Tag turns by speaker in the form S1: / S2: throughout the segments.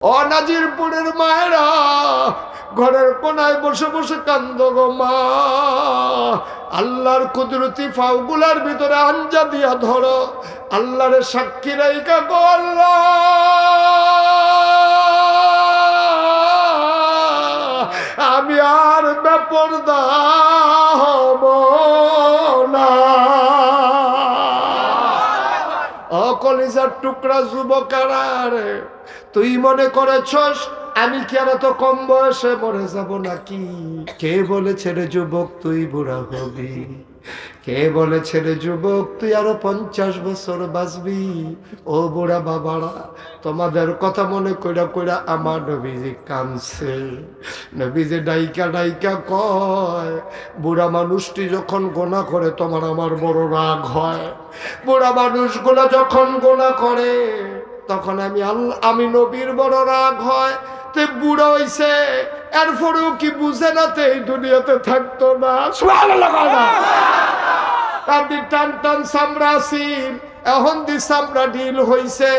S1: ও নাজিরপুরের মায়েরা, ঘরের কোনায় বসে বসে কান্দ গো মা। আল্লাহর কুদরতি ফাউগুলার ভিতরে আঞ্জা দিয়া ধরো, আল্লাহর সাক্ষী রাইকা গো আল্লাহ, আমি আর বেপরদা হব না। অকলিজার টুকরা যুবকারা রে, তুই মনে করেছস আমি কি আর তো কম বয়সে মরে যাব নাকি? কে বলেছে রে যুবক তুই বুড়া হবি? কে বলেছে রে যুবক তুই আরো 50 বছর বাঁচবি? ও বুড়া বাবারা, তোমাদের কথা মনে কইরা কইরা আমার নবীজি কাঁদছে। নবীজি ডাইকা ডাইকা কয়, বুড়া মানুষটি যখন গোনা করে তোমার আমার বড় রাগ হয়। বুড়া মানুষগুলো যখন গোনা করে তখন আমি নবীর বড় রাগ হয়। তে বুড়া হইছে, এরপরেও কি বুঝে না তে এই দুনিয়াতে থাকতো না? সুবহানাল্লাহ। তাদের টান টান চামড়া ছিল, এখন দি চামড়া ঢিল হইছে।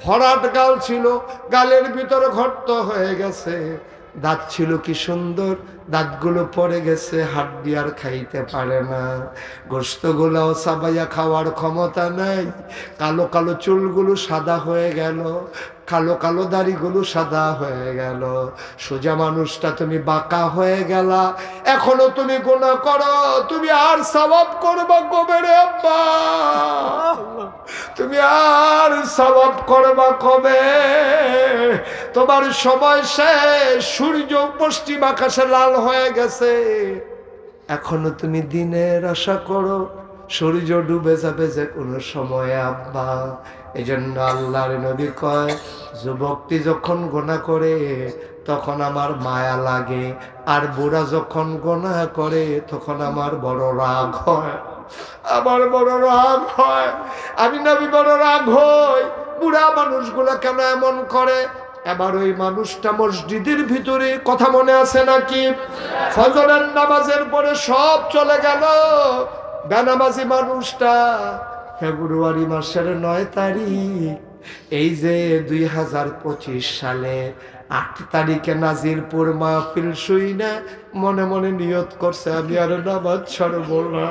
S1: ভরাট গাল ছিল, গালের ভিতরে ঘট্ট হয়ে গেছে। দাঁত ছিল কি সুন্দর, দাঁতগুলো পড়ে গেছে, হাড্ডি আর খাইতে পারে না। গোশতগুলোও চাবাইয়া খাওয়ার ক্ষমতা নাই। কালো কালো চুলগুলো সাদা হয়ে গেল, কালো কালো দাড়িগুলো সাদা হয়ে গেল। সোজা মানুষটা তুমি বাঁকা হয়ে গেলা। এখনো তুমি গুনাহ করো, তুমি আর সওয়াব করবা কবে রে আব্বা? তুমি আর সওয়াব করবা কবে? তোমার সময় শেষ, সূর্য পশ্চিম আকাশে লাল হয়ে গেছে। এখনো তুমি দিনের আশা করো, সূর্য ডুবে যাবে যে কোনো সময় আব্বা। এই জন্য আল্লাহর নবী কয়, যুবকটি যখন গোনা করে তখন আমার মায়া লাগে, আর বুড়া যখন গোনা করে তখন আমার বড় রাগ হয়। আমার বড় রাগ হয়, আমি নবী বড় রাগ হই। বুড়া মানুষগুলা কেন এমন করে? এবার ওই মানুষটা মসজিদের ভিতরে, কথা মনে আছে নাকি? ফজরের নামাজের পরে সব চলে গেল। বেনামাজি মানুষটা ফেব্রুয়ারি মাসের 9 তারিখ, এই যে 2025 সালে 8 তারিখে নাজিরপুর মাহফিল শুই না মনে মনে নিয়ত করছে আমি আর নামাজ ছাড়ব না।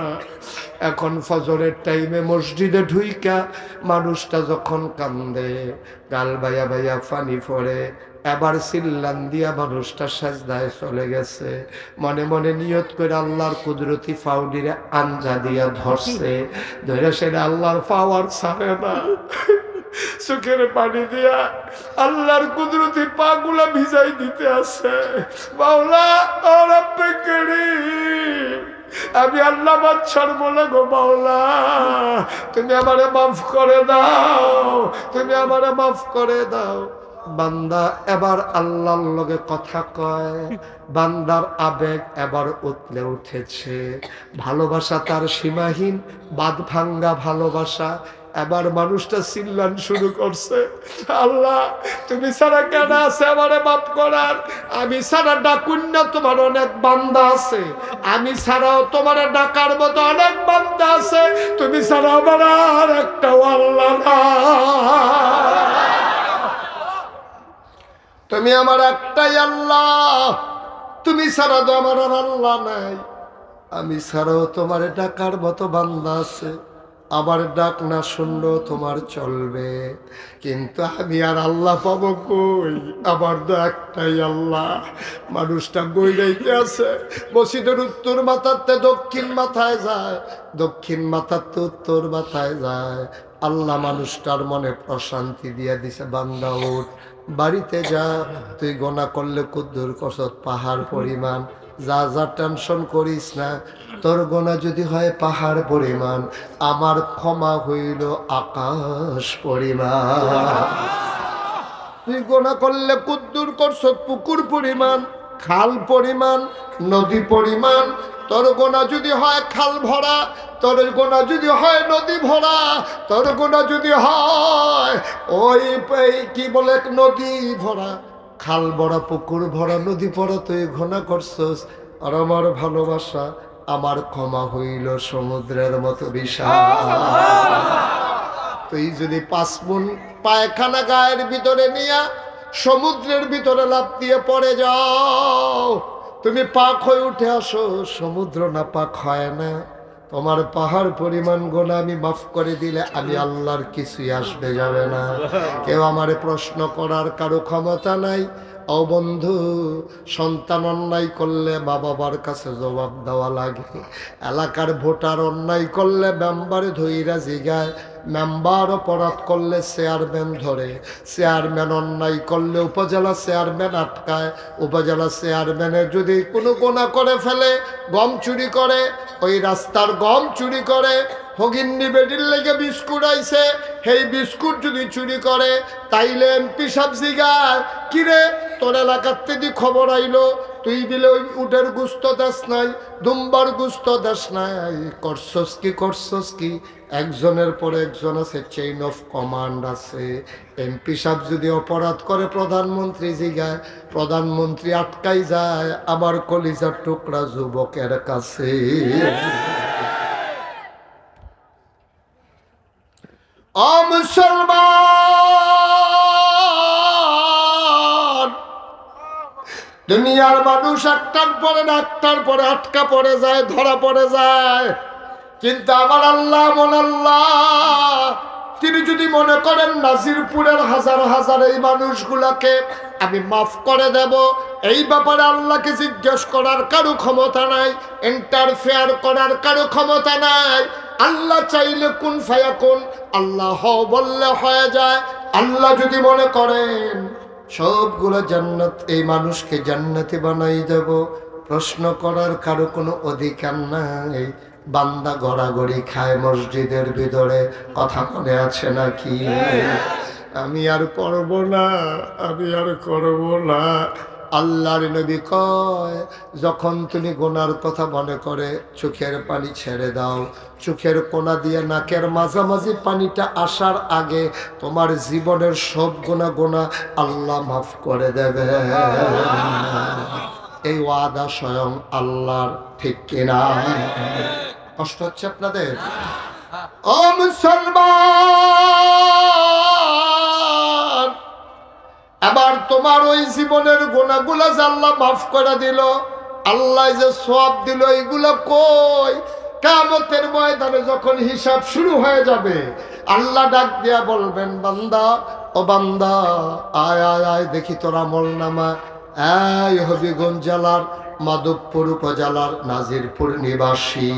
S1: এখন ফজরের টাইমে মসজিদে ঢুইকা মানুষটা যখন কান্দে, গাল বাইয়া বাইয়া পানি পড়ে, এবার চিল্লান দিয়া মানুষটা সাজদায় চলে গেছে। মনে মনে নিয়ত করে আল্লাহর কুদরতি ফাউডিরে আঞ্জা দিয়া ধরছে, ধরে সেটা আল্লাহর পাওয়ার ছাড়ে না। চোখের পানি দিয়া আল্লাহর কুদরতি পা গুলা ভিজাই দিতে আছে। মাওলা ও রব্বে কারীম, আমি আল্লাহ বাচ্চার বলে গো মাওলা, তুমি আমারে মাফ করে দাও, তুমি আমারে মাফ করে দাও। বান্দা এবার আল্লাহর লগে কথা কয়, বান্দার আবেগ এবার উতলে উঠেছে। ভালোবাসা তার সীমাহীন, বাঁধ ভাঙ্গা ভালোবাসা। এবার মানুষটা চিল্লান শুরু করছে, আল্লাহ তুমি ছাড়া কেন আছে আমারে মাফ করার? আমি ছাড়া ডাকুন না তোমার অনেক বান্দা আছে, আমি ছাড়াও তোমার ডাকার মতো অনেক বান্দা আছে, তুমি ছাড়া আমার আর একটাও আল্লাহ না। তুমি আমার একটাই আল্লাহ, তুমি ছাড়া তো আমার আর আল্লাহ নাই। আমি ছাড়াও তোমার ডাকার মতো বান্দা আছে, আমার ডাক না শুনলেও তোমার চলবে, কিন্তু আমি আর আল্লাহ পাবো কই? আমার তো একটাই আল্লাহ। মানুষটা বইরাইতে আছে, মসজিদের উত্তর মাথাতে দক্ষিণ মাথায় যায়, দক্ষিণ মাথাতে উত্তর মাথায় যায়। আল্লাহ মানুষটার মনে প্রশান্তি দিয়ে দিছে, বান্দা উঠ, বাড়িতে যা, তুই গোনা করলে কুদ্দুর কসত পাহাড় পরিমাণ, যা যা টেনশন করিস না। তোর গোনা যদি হয় পাহাড় পরিমাণ, আমার ক্ষমা হইল আকাশ পরিমাণ। তুই গোনা করলে কুদ্দুর কসত পুকুর পরিমাণ, খাল পরিমাণ, নদী পরিমাণ। তোর গোনা যদি হয় খাল ভরা, তোর গোনা যদি হয় নদী ভরা, তোর গোনা যদি হয় ওই কি বলে নদী ভরা, খাল ভরা, পুকুর ভরা, নদী ভরা, তুই গোনা করছস, আর আমার ভালোবাসা, আমার ক্ষমা হইল সমুদ্রের মতো বিশাল। তুই যদি 5 মণ পায়খানা গায়ের ভিতরে নিয়া সমুদ্রের ভিতরে লাফ দিয়ে পড়ে যাও, তুমি পাক হয়ে উঠে আসো। সমুদ্র না পাক হয় না। তোমার পাহাড় পরিমাণ গুনাহ আমি মাফ করে দিলে আমি আল্লাহর কিছুই আসবে যাবে না। কেউ আমারে প্রশ্ন করার কারো ক্ষমতা নাই। ও বন্ধু, সন্তান অন্যায় করলে মা বাবার কাছে জবাব দেওয়া লাগে। এলাকার ভোটার অন্যায় করলে মেম্বারে ধইরা জিগায়, মেম্বার অপরাধ করলে চেয়ারম্যান ধরে, চেয়ারম্যান অন্যায় করলে উপজেলা চেয়ারম্যান আটকায়, উপজেলা চেয়ারম্যানের যদি কোনো গুনাহ করে ফেলে, গম চুরি করে, ওই রাস্তার গম চুরি করে, হগিন্নি বেটির লেগে বিস্কুট আইছে, সেই বিস্কুট যদি চুরি করে, তাইলে এমপি সাহেব জিগায়, কিরে তোর এলাকার থেকে খবর আইলো, তুই বিলে ওই উটের গুস্ত দেশ নাই, দুম্বার গুস্ত দেশ নাই, করছস কি? একজনের পর একজন আছে, চেইন অফ কমান্ড আছে। এমপি সাহেব যদি অপরাধ করে প্রধানমন্ত্রী জিগায়, প্রধানমন্ত্রী আটকাই যায় আবার কলিজার টুকরা যুবকের কাছে। ও মুসলমান, দুনিয়ার মানুষ একটার পরে আটকা পড়ে যায়, ধরা পড়ে যায়। কিন্তু আমার আল্লাহ এমন আল্লাহ, তিনি যদি মনে করেন নাজিরপুরের হাজার হাজার এই মানুষগুলাকে আমি মাফ করে দেব, এই ব্যাপারে আল্লাহকে জিজ্ঞেস করার কারো ক্ষমতা নাই, ইন্টারফেয়ার করার কারো ক্ষমতা নাই। আল্লাহ চাইলে কুন ফায়াকুন, আল্লাহ হও বললে হয়ে যায়। আল্লাহ যদি মনে করেন সবগুলো জান্নাত, এই মানুষকে জান্নাতি বানাই দেব, প্রশ্ন করার কারো কোনো অধিকার নাই। বান্দা গড়াগড়ি খায় মসজিদের ভিতরে, কথা মনে আছে নাকি? আমি আর পড়ব না, আমি আর করব না। আল্লাহর নবী কয়, যখন তুমি গুনার কথা মনে করে চোখের পানি ছেড়ে দাও, চোখের কোনা দিয়ে নাকের মাঝামাঝি পানিটা আসার আগে তোমার জীবনের সব গুনাহ আল্লাহ মাফ করে দেবে। এই ওয়াদা স্বয়ং আল্লাহর, ঠিক কিনা? কষ্ট হচ্ছে আপনাদের? ও মুসলমান, এবার তোমার ওই জীবনের গুনাহগুলো যে আল্লাহ মাফ করে দিল, আল্লাহ যে সওয়াব দিল, এইগুলো কই? কিয়ামতের ময়দানে যখন হিসাব শুরু হয়ে যাবে, আল্লাহ ডাক দিয়া বলবেন, বান্দা, ও বান্দা, আয় আয় আয় দেখি তোর আমলনামা। এই হবিগঞ্জ জেলার মাধবপুর উপজেলার নাজিরপুর নিবাসী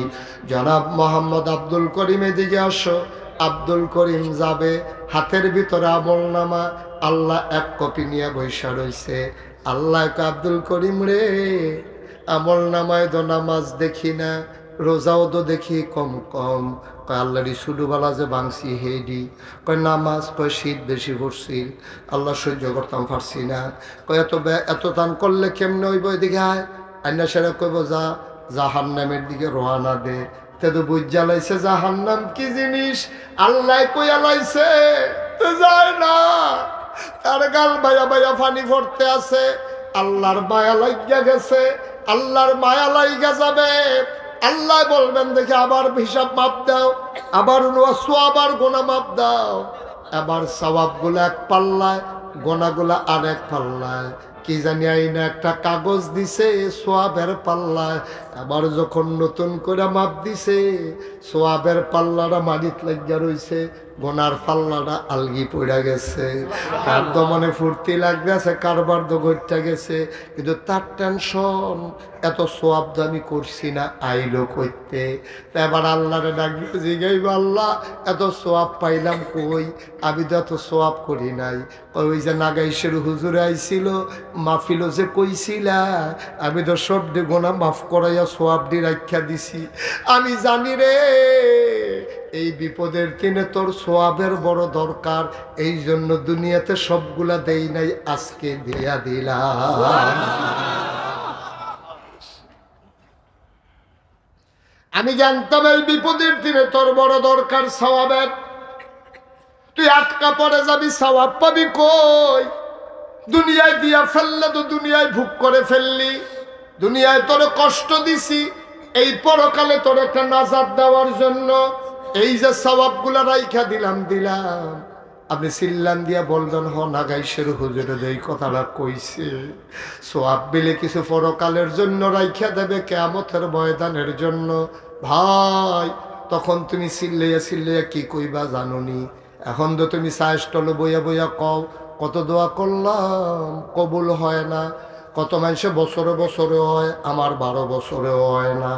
S1: জনাব মোহাম্মদ আব্দুল করিম, এদিকে আসো। আব্দুল করিম যাবে, হাতের ভিতরে আমলনামা। আল্লাহ এক কপি নিয়ে বৈশা রইছে। আল্লাহ আব্দুল করিম রে, আমলনামায় তো নামাজ দেখি না, রোজাও তো দেখি কম কম। কয় আল্লাহ রিসুলুবালা যে বাংসি হেডি, কয় নামাজ, কয় শীত বেশি পড়ছি, আল্লাহ সহ্য করতাম পারছি না। কয় এত দান করলে কেমনে হইব? এদিকে আয়, আইনা সেরা কইব যা জাহান্নামের দিকে রওনা দে। তে তো বুঝ জ্বালাইছে জাহান্নাম কি জিনিস, আল্লাহ কইয়া লাইছে, তো যায় না। তার গাল বাইয়া বাইয়া পানি পড়তে আছে। আল্লাহর মায়া লাগিয়া গেছে, আল্লাহর মায়া লাইগা যাবে। আল্লাহ বলবেন, দেখি আবার হিসাব মাপ দাও, আবার আবার গোনা মাপ দাও। আবার সওয়াব গুলা এক পাল্লায়, গোনাগুলা আর এক পাল্লায়। কি জানি আইনা একটা কাগজ দিছে সোয়াবের পাল্লায়। আবার যখন নতুন করে মাপ দিছে, সোয়াবের পাল্লাটা মাটিত লাগিয়া রইছে, গোনার পাল্লাটা আলগি পড়া গেছে। কার দমনে ফুর্তি লাগতেছে, কারবার তো ঘটতে গেছে, কিন্তু তার টেনশন, এত সোয়াব তো আমি করছি না, আইলো করতে। এবার আল্লাহরে ডাকবে, জিগাইব, আল্লাহ এত সোয়াব পাইলাম কই? আমি তো এত সোয়াব করি নাই। ওই যে নাগাইশের হুজুর আইছিল, মাহফিল যে কইছিলা, আমি তো সব গোনা মাফ করাইয়া সোয়াব দিয়ে রাখা দিছি। আমি জানি রে, এই বিপদের দিনে তোর সোয়াবের বড় দরকার, এই জন্য দুনিয়াতে সবগুলা দেই নাই, আজকে দিয়া দিলাম। আমি জানতাম এই বিপদের দিনে তোর বড় দরকার সওয়াবের, তুই আটকা পড়ে যাবি, সওয়াব পাবি কই? দুনিয়ায় দিয়া ফেললে তো দুনিয়ায় ভোগ করে ফেললি, দুনিয়ায় তোর কষ্ট দিছি, এই পরকালে তোর একটা নাজাত দেওয়ার জন্য এই যে সওয়াবগুলা রাইখা দিলাম। আপনি চিল্লান দিয়া বলবেন হ নাগাইশের হুজুরে এই কথাটা কইছে সোয়াব বিলে কিছু পরকালের জন্য রাইখা দেবে কিয়ামতের ময়দানের জন্য। ভাই তখন তুমি চিল্লাইয়া কি কইবা জানোনি? এখন তো তুমি সাইস্টলে বইয়া বইয়া কও কত দোয়া করলাম কবুল হয় না, কত মানুষে বছরে বছরে হয়, আমার 12 বছরেও হয় না।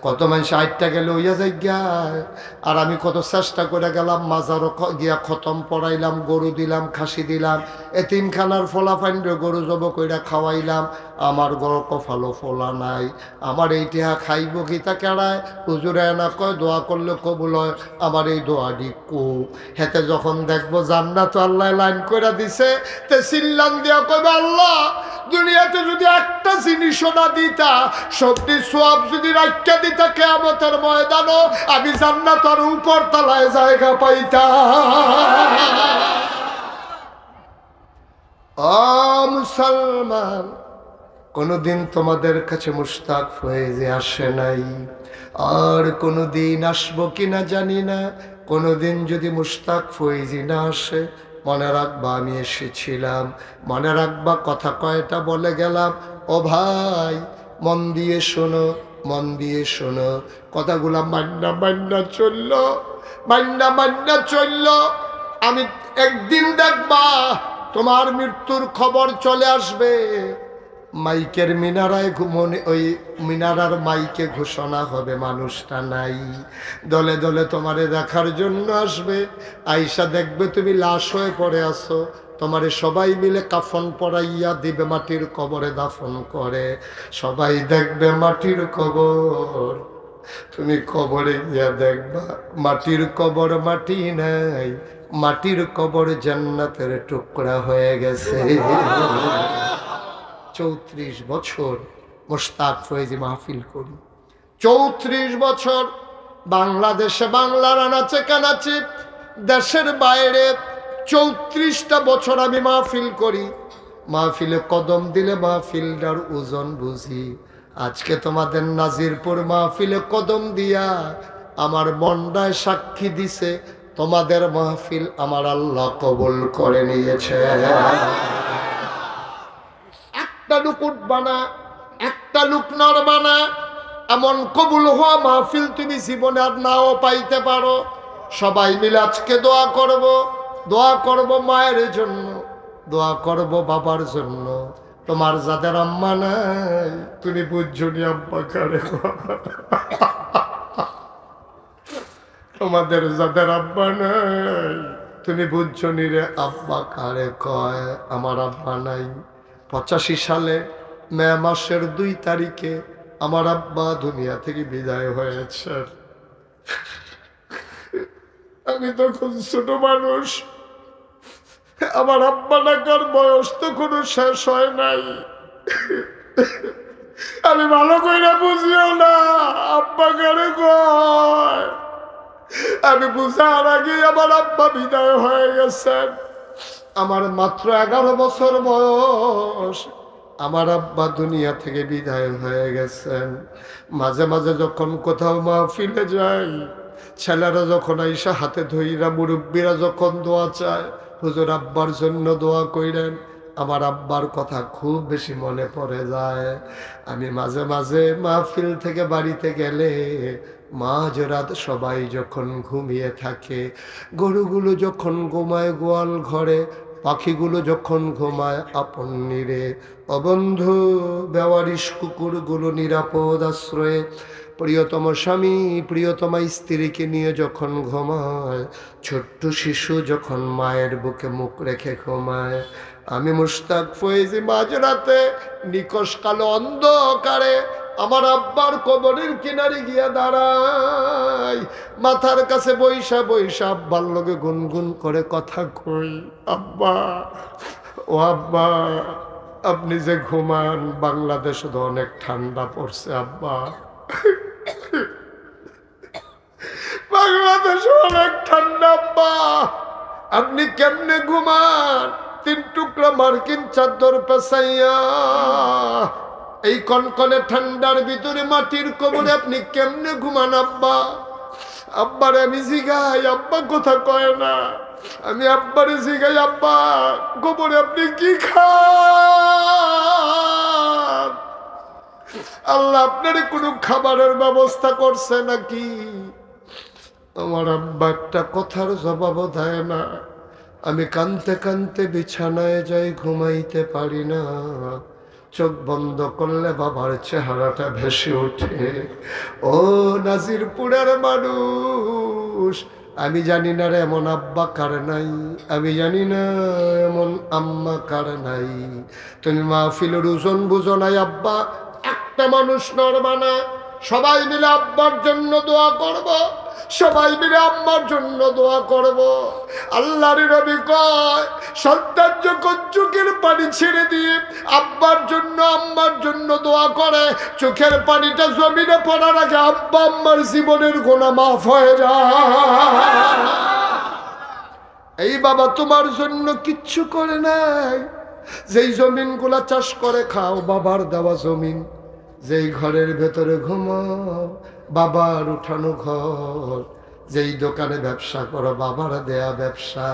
S1: কত মানুষ 8টা গেলে হইয়া যাই গায়, আর আমি কত চেষ্টা করে গেলাম মাজারও গিয়া খতম পড়াইলাম, গরু দিলাম, খাসি দিলাম, এতিমখানার ফোলা ফাইন্ডে গরু জব কইরা খাওয়াইলাম, আমার গড় কফালো ফোলা নাই। আমার এই টিহা খাইব গীতা কেড়ায় হুজুরে না কয় দোয়া করলে কবুল হয়, আমার এই দোয়াটি কো হেতে যখন দেখবো জান্নাত আল্লাহ লাইন করে দিছে তে চিল্লান দিয়া কইবে আল্লাহ দুনিয়াতে যদি একটা জিনিসও না দিতা, সবটি সওয়াব যদি রাখতে দিতা কিয়ামতের ময়দানও আমি জান্নাতের উপর তলায় জায়গা পাইতাম। মুসলমান কোনদিন তোমাদের কাছে মুশতাক ফয়েজে আসে নাই, আর কোনদিন আসবো কিনা জানি না। কোনদিন যদি মুশতাক ফয়েজি না আসে মনে রাখবা আমি এসেছিলাম, মনে রাখবা কথা কয়টা বলে গেলাম। ও ভাই মন দিয়ে শোনো, মন দিয়ে শোনো, কথাগুলা মান্না মান্না চললো, মান্না মান্না চললো। আমি একদিন দেখবা তোমার মৃত্যুর খবর চলে আসবে, মাইকের মিনারায় ঘুমনে ওই মিনারার মাইকে ঘোষণা হবে মানুষটা নাই, দলে দলে তোমারে দেখার জন্য আসবে। আইসা দেখবে তুমি লাশ হয়ে পড়ে আছো, তোমারে সবাই মিলে কাফন পরাইয়া দিবে, মাটির কবরে দাফন করে। সবাই দেখবে মাটির কবর, তুমি কবরে গিয়া দেখবা মাটির কবর মাটি নাই, মাটির কবর জান্নাতের টুকরা হয়ে গেছে। 34 বছর মুশতাক ফয়েজি মাহফিল করি, 34 বছর বাংলাদেশে, বাংলার আনাচে কানাচে, দেশের বাইরে 34টা বছর আমি মাহফিল করি। মাহফিলে কদম দিলে মাহফিলটার ওজন বুঝি। আজকে তোমাদের নাজিরপুর মাহফিলে কদম দিয়া আমার মনটায় সাক্ষী দিছে তোমাদের মাহফিল আমার আল্লাহ কবুল করে নিয়েছে। একটা লুক উঠবা না, একটা লুক নড়বা না, এমন কবুল হওয়া মাহফিল তুমি জীবনে আর নাও পাইতে পারো। সবাই মিলে আজকে দোয়া করব, দোয়া করব মায়ের জন্য, দোয়া করব বাবার জন্য। তোমার যাদের আম্মা নাই তুমি বুঝছো নি আব্বা কারে, তোমাদের যাদের আব্বা নাই তুমি বুঝছো নি রে আব্বা কারে কয়। আমার আব্বা নাই। 85 সালে মে মাসের 2 তারিখে আমার আব্বা দুনিয়া থেকে বিদায় হয়েছে। আমি তখন ছোট মানুষ, আমার আব্বা ডাকার বয়স তো কোনো শেষ হয় নাই। আমি ভালো করে বুঝিও না আব্বা কারে কয়। আমি বুঝার আগে আমার আব্বা বিদায় হয়ে গেছেন। আমার মাত্র 11 বছর বয়স, আমার আব্বা দুনিয়া থেকে বিদায় হয়ে গেছেন। মাঝে মাঝে যখন কোথাও মাহফিলে যাই, ছেলেরা যখন আইসা হাতে ধইরা, মুরব্বীরা যখন দোয়া চায় হুজুর আব্বার জন্য দোয়া কইরেন, আমার আব্বার কথা খুব বেশি মনে পড়ে যায়। আমি মাঝে মাঝে মাহফিল থেকে বাড়িতে গেলে মাঝরাত সবাই যখন ঘুমিয়ে থাকে, গরুগুলো যখন ঘুমায় গোয়াল ঘরে, পাখিগুলো যখন ঘুমায় আপন নীড়ে, অবন্ধু বেওয়ারিশ কুকুরগুলো নিরাপদ আশ্রয়ে, প্রিয়তম স্বামী প্রিয়তমা স্ত্রীকে নিয়ে যখন ঘুমায়, ছোট্ট শিশু যখন মায়ের বুকে মুখ রেখে ঘুমায়, আমি মুশতাক ফয়েজি মাঝরাতে নিকশ কালো অন্ধকারে আমার আব্বার কবরের কিনারে গিয়া দাঁড়াই, মাথার কাছে বৈশা বৈশা আব্বার লগে গুনগুন করে কথা কই, আব্বা ও আব্বা আপনি যে ঘুমান, বাংলাদেশে তো অনেক ঠান্ডা পড়ছে আব্বা, বাংলাদেশে অনেক ঠান্ডা আব্বা, আপনি কেমনে ঘুমান 3 টুকরা মার্কিন চাদর পেছাইয়া এই কনকনে ঠান্ডার ভিতরে মাটির কবরে আপনি কেমনে ঘুমান আব্বা। আব্বারে আমি জিগাই, আব্বা কথা কয় না। আমি আব্বারে জিগাই, আব্বা গোবরে আপনি কি খান? আল্লাহ আপনার কোনো খাবারের ব্যবস্থা করছে নাকি? আমার আব্বা একটা কথার জবাব দেয় না। আমি কানতে কানতে বিছানায় যাই, ঘুমাইতে পারি না। চোখ বন্ধ করলে বাবার চেহারাটা ভেসে ওঠে। ও নাজিরপুরের মানুষ, আমি জানি না রে এমন আব্বা কার নাই, আমি জানি না এমন আম্মা কার নাই। তুমি মাহফিলের ওজন বুঝো নাই আব্বা। একটা মানুষ নড়বা না, সবাই মিলে আব্বার জন্য দোয়া করব, সবাই মিলে আম্মার জন্য দোয়া করব। আল্লাহর নবী কয়, সন্তান যখন চোখের পানি ছেড়ে দিয়ে আব্বার জন্য আম্মার জন্য দোয়া করে, চোখের পানিটা জমিনে পড়ার আগে আব্বা আম্মার জীবনের গুনাহ মাফ হয়ে যায়। এই বাবা তোমার জন্য কিচ্ছু করে নাই। যেই জমিনগুলা চাষ করে খাও বাবার দেওয়া জমিন, যেই ঘরের ভেতরে ঘুমাও বাবার উঠানো ঘর, যেই দোকানে ব্যবসা করো বাবার দেয়া ব্যবসা।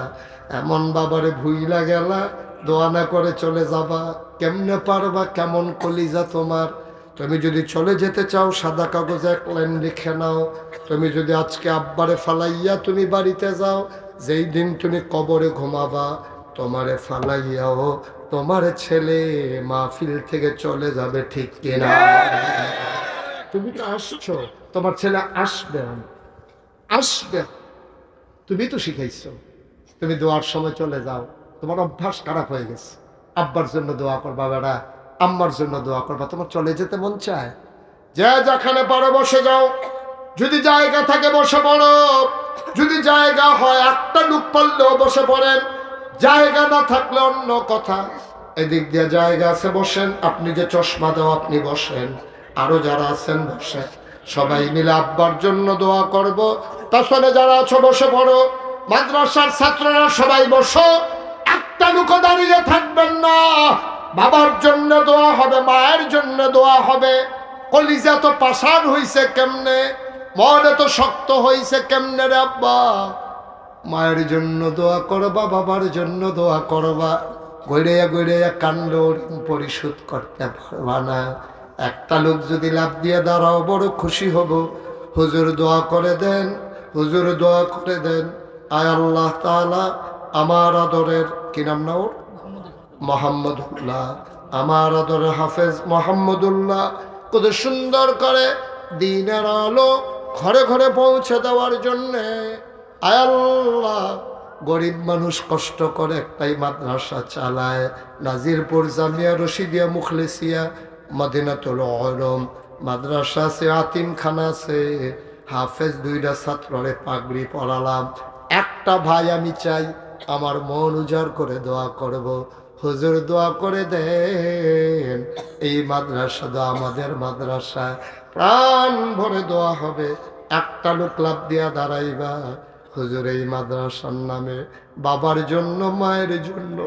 S1: এমন বাবারে ভুইলা গেলা, দোয়া না করে চলে যাবা, কেমনে পারবা? কেমন কলিজা তোমার? তুমি যদি চলে যেতে চাও সাদা কাগজে এক লাইন লিখে নাও। তুমি যদি আজকে আব্বারে ফালাইয়া তুমি বাড়িতে যাও, যেই দিন তুমি কবরে ঘুমাবা তোমারে ফালাইয়াও তোমার ছেলে মাহফিল থেকে চলে যাবে, ঠিক কিনা? তুমি তো আসছো, তোমার ছেলে আসবে আসবে, তুমি তো শিখাইছো। তুমি দোয়ার সময় চলে যাও, তোমার অভ্যাস খারাপ হয়ে গেছে। আব্বার জন্য দোয়া করবা বেড়া, আম্মার জন্য দোয়া করবা। তোমার চলে যেতে মন চায়, যে যেখানে পারো বসে যাও। যদি জায়গা থাকে বসে পড়ো, যদি জায়গা হয় একটা লোক পারলেও বসে পড়েন, জায়গা না থাকলে অন্য কথা। এদিক দিয়ে জায়গা আছে বসেন, আপনি যে চশমা দাও আপনি বসেন, আরো যারা আছেন বসেন। সবাই মিলে আব্বার জন্য দোয়া করব। পেছনে যারা আছো বসে পড়ো, মাদ্রাসার ছাত্ররা সবাই বসো, একটা লুকো দাঁড়িয়ে থাকবেন না। বাবার জন্য দোয়া হবে, মায়ের জন্য দোয়া হবে। কলিজা তো পাষাণ হইছে কেমনে, মন এত শক্ত হইছে কেমনে রে আব্বা? মায়ের জন্য দোয়া করবা, বাবার জন্য দোয়া করবা। গড়ে গড়ে কাণ্ড পরিশোধ করতে পারবা না। একটা লোক যদি লাভ দিয়ে দাঁড়াও বড় খুশি হব। হুজুর দোয়া করে দেন, হুজুর দোয়া করে দেন। আয় আল্লাহ তাআলা আমার আদরের কি নাম না ওর, মোহাম্মদুল্লাহ, আমার আদরের হাফেজ মোহাম্মদুল্লাহ কত সুন্দর করে দিনের আলো ঘরে ঘরে পৌঁছে দেওয়ার জন্যে। আয় আল্লাহ, গরিব মানুষ কষ্ট করে একটাই মাদ্রাসা চালায়, নাজিরপুর জামিয়া রশিদিয়া মুখলেসিয়া মদিনাতুল উলুম মাদ্রাসা আছে, আতিমখানা আছে, হাফেজ দুইটা ছাত্ররে পাগড়ি পরালাম। একটা ভাই আমি চাই আমার মন উজাড় করে দোয়া করব, হুজুর দোয়া করে দেন এই মাদ্রাসা দোয়া আমাদের মাদ্রাসা, প্রাণ ভরে দোয়া হবে। একটা লোক লাভ দিয়া দাঁড়াইবা, হুজুর এই মাদ্রাসার নামে বাবার জন্য মায়ের জন্য,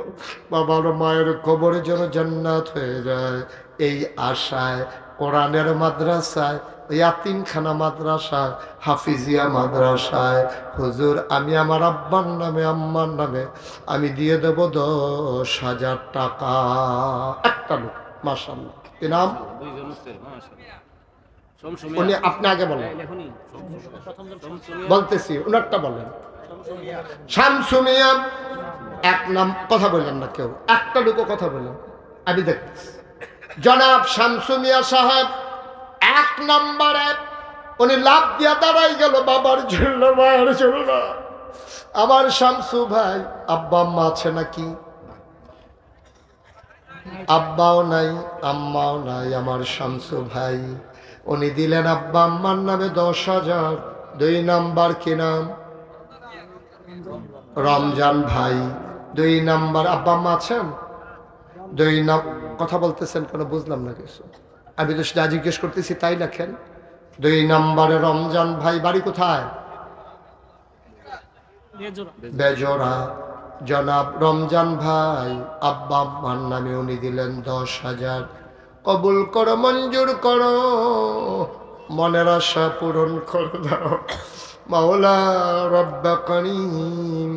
S1: বাবার মায়ের কবরে যেন জান্নাত হয়ে যায়, এই আশায় কোরআনের মাদ্রাসায়, ইয়াতিমখানা মাদ্রাসায়, হাফিজিয়া মাদ্রাসায় হুজুর আমি আমার আব্বার নামে আম্মার নামে আমি দিয়ে দেব 10,000 টাকা। একটা লোক, মাশাআল্লাহ। কি নাম? উনি আপনি আগে বলেন, বলতেছি উনারটা বলেন। শামসু মিয়া। এক নাম কথা বললেন না কেউ, একটা লোক কথা বললেন, আমি দেখতেছি। জনাব শামসু মিয়া সাহেব 1 নম্বরে উনি লাভ দিয়া দাঁড়াই গেল বাবার জন্য মায়ের জন্য। আমার শামসু ভাই আব্বা আম্মা আছে নাকি? আব্বাও নাই আম্মাও নাই। আমার শামসু ভাই উনি দিলেন আব্বা আম্মার নামে 10,000। 2 নাম্বার কি নাম? রমজান ভাই। 2 নাম্বার আব্বা আম্মা আছেন? 2 কথা বলতেছেন কেন বুঝলাম না কিছু, আমি তো যা জিজ্ঞেস করতেছি তাই লেখেন। 2 নম্বরে রমজান ভাই, বাড়ি কোথায়? বেজোড়া। জনাব রমজান ভাই আব্বা আম্মার নামে উনি দিলেন 10,000। কবুল করো, মঞ্জুর করো, মনের আশা পূরণ করে দাও মাওলা রব্বা করিম।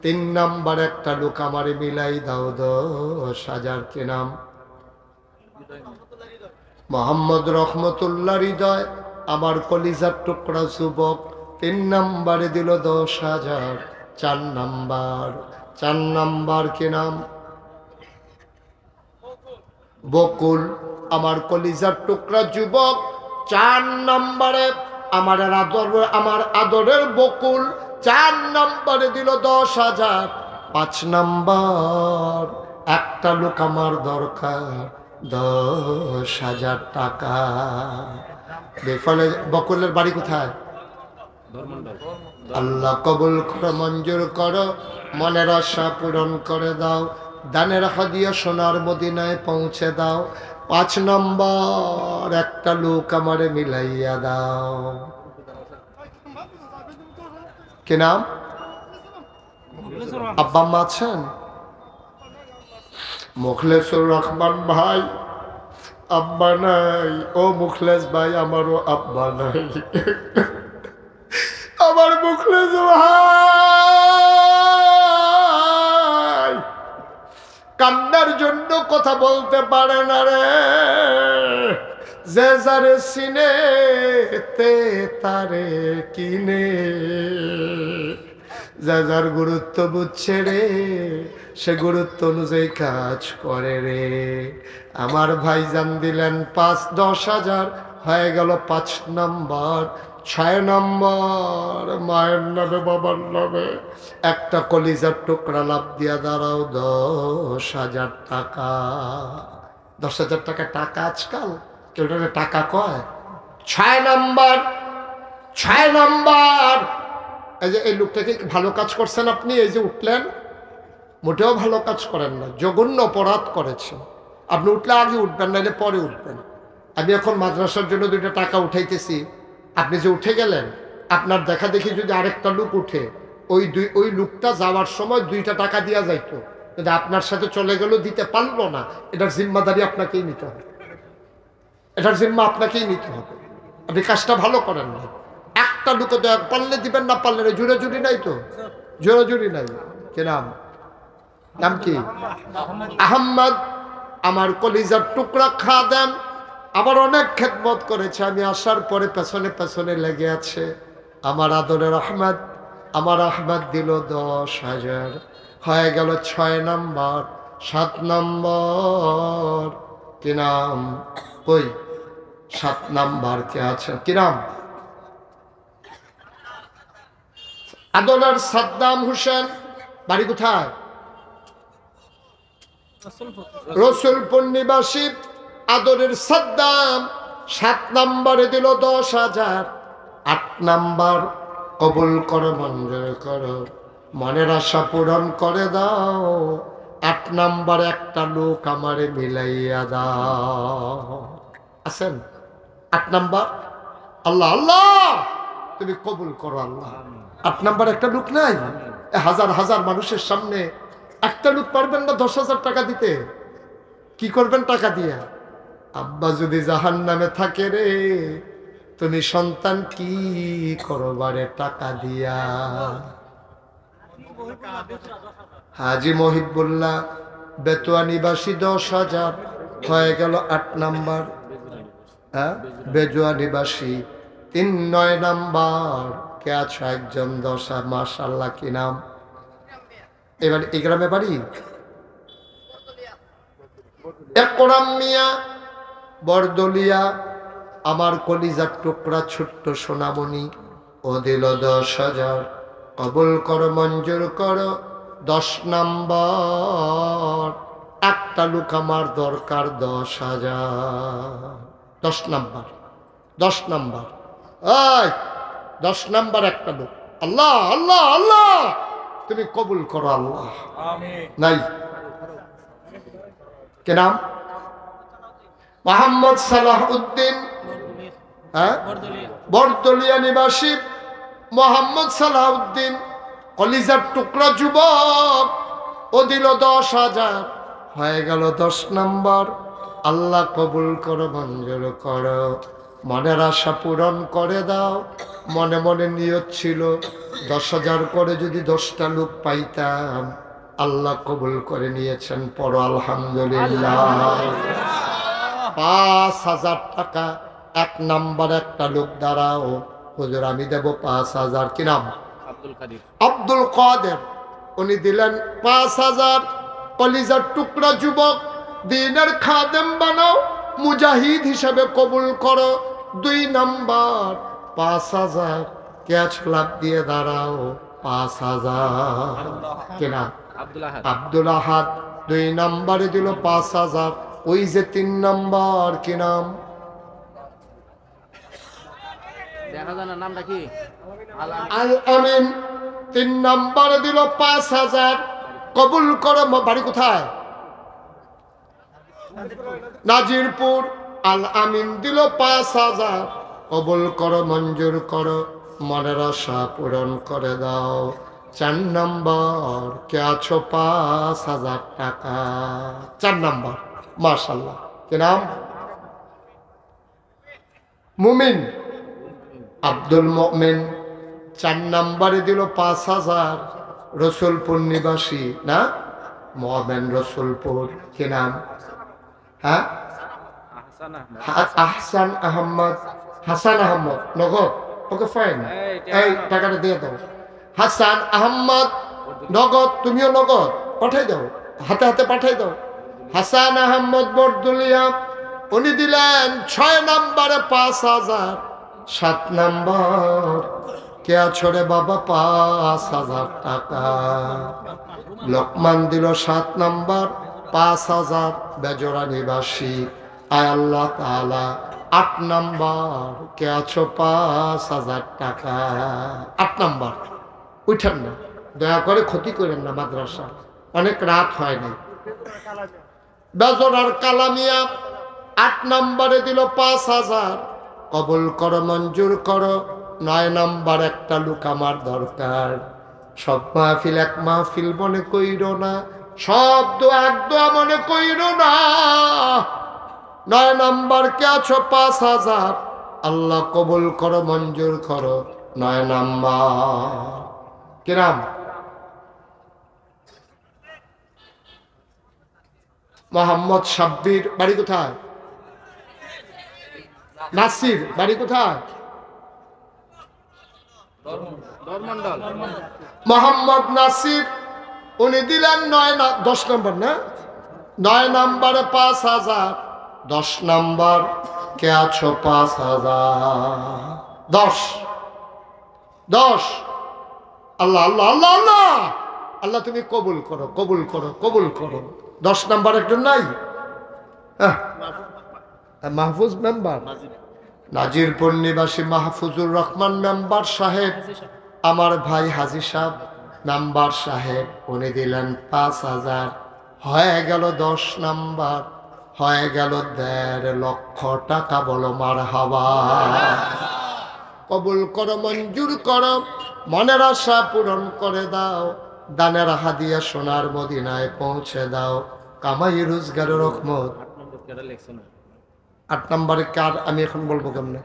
S1: 3 নাম্বার একটা লোক আমারে মিলাই দাও 10,000। কি নাম? মোহাম্মদ রহমতুল্লাহ হৃদয়, আমার কলিজার টুকরা যুবক। 3 নাম্বারে দিল 10,000। 4 নাম্বার কি নাম? বকুল, আমার কলিজার টুকরা যুবক। 4 নাম্বারে আমার আদরের বকুল 4 নাম্বারে দিল 10,000। 5 নাম্বার একটা লোক আমার দরকার 10,000 টাকা। বেফলে বকুলের বাড়ি কোথায়? আল্লাহ কবুল করো, মঞ্জুর করো, মনের আশা পূরণ করে দাও, দানের হাদিয়া সোনার মদিনায় পৌঁছে দাও। 5 নম্বর একটা লোক আমারে মিলাইয়া দাও। কি নাম? আব্বা আম্মা আছেন? মুখলেসুর রহমান ভাই আব্বা নাই। ও মুখলেস ভাই, আমারও আব্বা নাই। আমার মুখলেস ভাই কান্নার জন্য কথা বলতে পারে না রে। যে যারে সিনে তে তারে কিনে, যা যার গুরুত্ব বুঝছে রে, সে গুরুত্ব অনুযায়ী কাজ করে রে। আমার ভাইজান দিলেন 5-10,000, হয়ে গেল 5 নম্বর। 6 নম্বর মায়ের নামে বাবার নামে একটা কলিজার টুকরা লাভ দিয়া দাঁড়াও 10,000 টাকা। 10,000 টাকা টাকা আজকাল কেউ টাকা কয়? 6 নম্বর এই যে এই লোকটাকে ভালো কাজ করছেন আপনি, এই যে উঠলেন, মোটেও ভালো কাজ করেন না, জঘন্য অপরাধ করেছেন। আপনি উঠলে আগে উঠবেন, নাহলে পরে উঠবেন। আমি এখন মাদ্রাসার জন্য 2টা টাকা উঠাইতেছি, আপনি যে উঠে গেলেন, আপনার দেখা দেখি যদি আরেকটা লোক উঠে, ওই লোকটা যাওয়ার সময় 2টা টাকা দেওয়া যাইতো, কিন্তু আপনার সাথে চলে গেল, দিতে পারলো না। এটার জিম্মাদারি আপনাকেই নিতে হবে, এটার জিম্মা আপনাকেই নিতে হবে। আপনি কাজটা ভালো করেন না। একটা লোকে তো পারলে দিবেন, না পারলে জুড়ে জুড়ি নাই, তো জোরে জুড়ি নাই। কি নাম? নাম কি? আহম্মদ, আমার কলিজার টুকরা খাদেম, আবার অনেক খেদমত করেছে। আমি আসার পরে পেছনে পেছনে লেগে আছে। আমার আদরের আহমদ, আমার আহমদ দিল 10,000, হয়ে গেল 6 নম্বর। 7 নম্বর কি নাম? কই 7 নাম্বার কে আছে? কি নাম? আদরের সাদ্দাম হোসেন, বাড়ি কোথায়? রসুলপুর নিবাসী আদরের সাদ্দাম 7 নম্বরে দিল 10,000। 8 নাম্বার কবুল করো, মঞ্জুর করো, মনের আশা পূরণ করে দাও। 8 নাম্বার একটা লোক আমারে মিলাইয়া দাও। আছেন? 8 নাম্বার। আল্লাহ আল্লাহ তুমি কবুল করো আল্লাহ। 8 নাম্বার একটা লোক নাই? হাজার হাজার মানুষের সামনে একটা লোক পারবেন না 10,000 টাকা দিতে? কি করবেন টাকা দিয়া? আব্বা যদি জাহান্নামে থাকে রে, তুমি সন্তান কি করবারে টাকা দিয়া? হাজি মহিবুল্লাহ বেতুয়া নিবাসী 10,000, হয়ে গেল 8 নাম্বার। বেজুয়া নিবাসী 3-9 নাম্বার কে আছো? একজন 10। মাশাআল্লাহ, কি নাম? এবার এই গ্রামে বাড়ি? একরাম মিয়া, বরদলিয়া, আমার কলিজার টুকরা ছোট্ট সোনামণি, ও দিল 10,000। কবুল করো, মঞ্জুর করো। 10 নাম্বার একটা লোক আমার দরকার 10,000। 10 নাম্বার 10 নাম্বার এই 10 নাম্বার একটা লোক। আল্লাহ আল্লাহ আল্লাহ তুমি কবুল করো আল্লাহ। নাই? কে নাম? মোহাম্মদ সালাহউদ্দিন, বরদলিয়া নিবাসী মোহাম্মদ সালাহউদ্দিন, কলিজার টুকরা যুবক, ও দিল 10,000, হয়ে গেল 10 নাম্বার। আল্লাহ কবুল করো, মঞ্জুর করো, মনের আশা পূরণ করে দাও। মনে মনে নিয়ত ছিল 10,000 করে যদি 10টা লোক পাইতাম, আল্লাহ কবুল করে নিয়েছেন, পড়ো আলহামদুলিল্লাহ। 5,000 টাকা। 1 নাম্বার একটা লোক দাঁড়াও, হুজুর আমি দেব 5,000। কি নাম? আব্দুল কাদের। উনি দিলেন 5,000। কলিজার টুকরা যুবক, দ্বীনের খাদেম বানাও, মুজাহিদ হিসেবে কবুল করো। 2 নাম্বার 5,000। কে আছো? লাভ দিয়ে দাঁড়াও। 5,000। কি নাম? আব্দুল আহাদ। 2 নাম্বারে দিল 5,000। ওই যে 3 নাম্বার, কি নাম?
S2: নামটা কি?
S1: আল আমিন। 3 নাম্বারে দিল 5,000। কবুল করো। বাড়ি কোথায়? নাজিরপুর। আল আমিন দিল 5,000। কবুল করো, মঞ্জুর করো, মনের আশা পূরণ করে দাও। 4 নাম্বার কে আছো? 5,000 টাকা। 4 নাম্বার। মাশাআল্লাহ। কি নাম? মুমিন। আব্দুল মুমিন। 4 নাম্বারে দিল 5,000। রসুলপুর নিবাসী না? মুমিন, রসুলপুর। কি নাম? হ্যাঁ, আহসান আহমদ। হাসান আহমদ। নগদ? ওকে ফাইন, এই টাকাটা দিয়ে দাও। হাসান আহমদ নগদ। তুমিও নগদ পাঠাই দাও, হাতে হাতে পাঠাই দাও। হাসান আহমদ বরদুলিয়া, উনি দিলেন 6 নাম্বারে 5,000। 7 নাম্বার কে আছো রে বাবা? 5,000 টাকা। লোকমান দিল 7 নাম্বার 5,000। বেজরা নিবাসী। আয় আল্লাহ তাআলা 8 নাম্বার কে আছো? 5,000 টাকা। 8 নাম্বার। উঠেন না, দয়া করে ক্ষতি করেন না মাদ্রাসা, অনেক রাত হয় নাই। বেজরার কালামিয়া 8 নাম্বারে দিল 5,000। কবুল করো, মঞ্জুর করো। 9 নাম্বার একটা লোক আমার দরকার। সব মাহফিল এক মাহফিল মনে কইরো না, সব দোয়া এক দোয়া মনে কইরো না। 9 নাম্বার কে আছো? 5,000। আল্লাহ কবুল করো, মঞ্জুর করো। 9 নাম্বার। কিরাম? মোহাম্মদ সাব্বির। বাড়ি কোথায়? নাসির। বাড়ি কোথায়? মোহাম্মদ নাসির। উনি দিলেন 10 নম্বর না? 9 নাম্বারে 5,000। 10 নাম্বার কে আছো? 5,000। 10 10। আল্লাহ আল্লাহ আল্লাহ আল্লাহ আল্লাহ, তুমি কবুল করো, কবুল করো, কবুল করো। 10 নাম্বার একজন নাই? মাহফুজ মেম্বার, নাজিরপুর নিবাসী মাহফুজুর রহমান মেম্বার সাহেব, আমার ভাই হাজি সাহেব মেম্বার সাহেব, উনি দিলেন 5,000। হয়ে গেল 10 নাম্বার, হয়ে গেল 1.5 লক্ষ টাকা। বলো মারহাবা। কবুল করো, মঞ্জুর করো, মনের আশা পূরণ করে দাও। দানের হাদিয়া সোনার মদিনায় পৌঁছে দাও। কামাই রোজগারের রহমত। 8 নাম্বারে কার? আমি এখন বলবো কেমনে?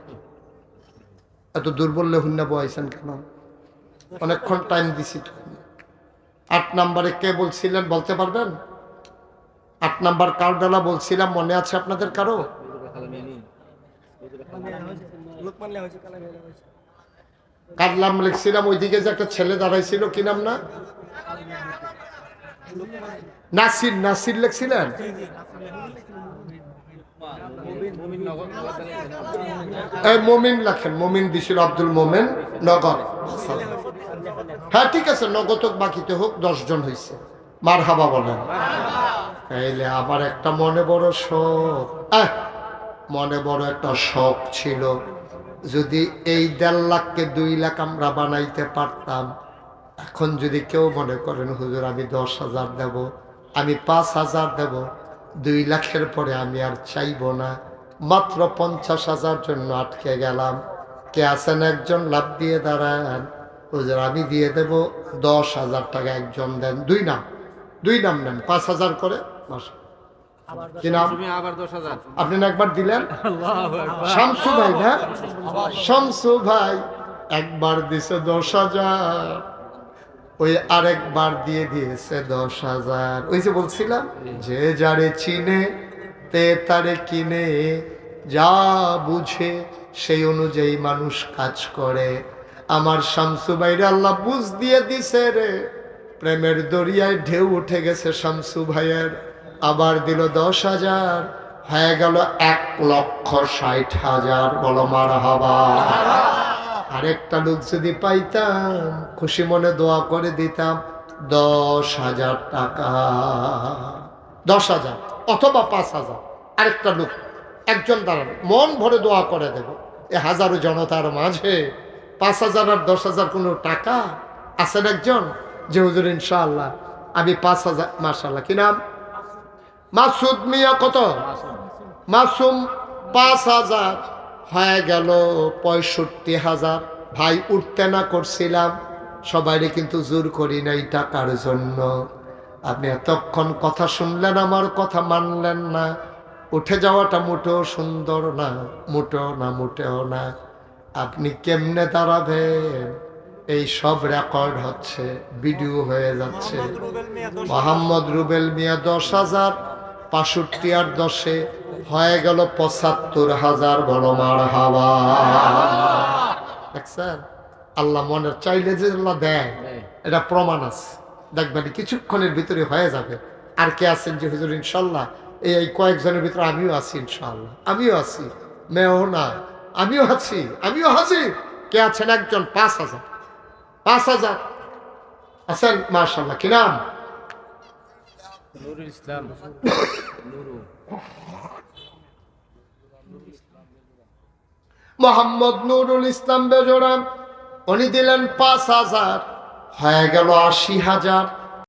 S1: এত দূর বললে হুন্না বয়াইছেন কেন? অনেকক্ষণ টাইম দিছি। 8 নাম্বারে কে বলছিলেন বলতে পারবেন? 8 নাম্বার কার ডালা বলছিলাম, মনে আছে আপনাদের কারো? কার নাম লিখছিলাম? ওইদিকে যে একটা ছেলে দাঁড়াইছিল, কি নাম না? নাসির। নাসির লিখছিলেন? এই মুমিন লেখেন। মুমিন দিছিল আব্দুল মোমেন, নগদ। হ্যাঁ ঠিক আছে, নগদ হোক বাকিতে হোক, 10 জন হয়েছে। মারহাবা বলেন। তাইলে আমার একটা মনে বড় শখ, মনে বড় একটা শখ ছিল, যদি এই 1.5 লাখকে 2 লাখ আমরা বানাইতে পারতাম। এখন যদি কেউ মনে করেন হুজুর আমি 10,000 দেব, আমি 5,000 দেব, 2 লাখের পরে আমি আর চাইব না, মাত্র 50,000 জন্য আটকে গেলাম। কে আছেন? একজন লাভ দিয়ে দাঁড়ান। হুজুর আমি দিয়ে দেব 10,000 টাকা। একজন দেন। 2 নাম, 2 নাম নেন, 5,000 করে মাস। কি নাম? আপনি না একবার দিলেন? শামসু ভাই না? শামসু ভাই একবার দিছে 10,000, ওই আরেকবার দিয়েছে 10,000। ওই যে বলছিলাম যে যারে চিনে তে তারে কিনে, যা বুঝে সেই অনুযায়ী মানুষ কাজ করে। আমার শামসু ভাইরে আল্লাহ বুঝ দিয়ে দিছে রে, প্রেমের দরিয়ায় ঢেউ উঠে গেছে শামসু ভাইয়ের। আবার দিল 10,000, হয়ে গেল 1,60,000। বলো মারহাবা। আরেকটা লোক যদি পাইতাম খুশি মনে দোয়া করে দিতাম 10,000 টাকা, 10,000 অথবা 5,000। আরেকটা লোক একজন দাঁড়ানো মন ভরে দোয়া করে দেব। এ হাজারো জনতার মাঝে 5,000 আর 10,000 কোনো টাকা আছেন একজন যে হুজুর ইনশাআল্লাহ আমি 5,000। মাশাআল্লাহ, কি নাম? মাসুদ মিয়া। কত? মাসুম। 5,000 হয়ে গেল 65,000। ভাই উঠতে না করছিলাম, সবাইরে কিন্তু জোর করি নাই টাকার জন্য। আপনি এতক্ষণ কথা শুনলেন, আমার কথা মানলেন না। উঠে যাওয়াটা মোটেও সুন্দর না, মোটেও না, মোটেও না। আপনি কেমনে দাঁড়াবেন? এই সব রেকর্ড হচ্ছে, ভিডিও হয়ে যাচ্ছে। মোহাম্মদ রুবেল মিয়া 10,000, 65 আর 10 হয়ে গেল 75,000। বড় মারহাবা। দেখছেন আল্লাহ মনের চাইলে যে আল্লাহ দেয়, এটা প্রমাণ আছে। দেখবেন কিছুক্ষণের ভিতরে হয়ে যাবে। আর কে আছেন যে হুজুর ইনশাল্লাহ এই কয়েকজনের ভিতরে আমিও আছি, ইনশাল্লাহ আমিও আছি, মেয়েও না, আমিও আছি, আমিও হাজির। কে আছেন? একজন। 5,000, 5,000 আছেন। মাশাআল্লাহ, কি নাম?
S2: নুরুল ইসলাম।
S1: মোহাম্মদ নুরুল ইসলাম বেজোড়া, উনি দিলেন 5,000, হয়ে গেল 80,000।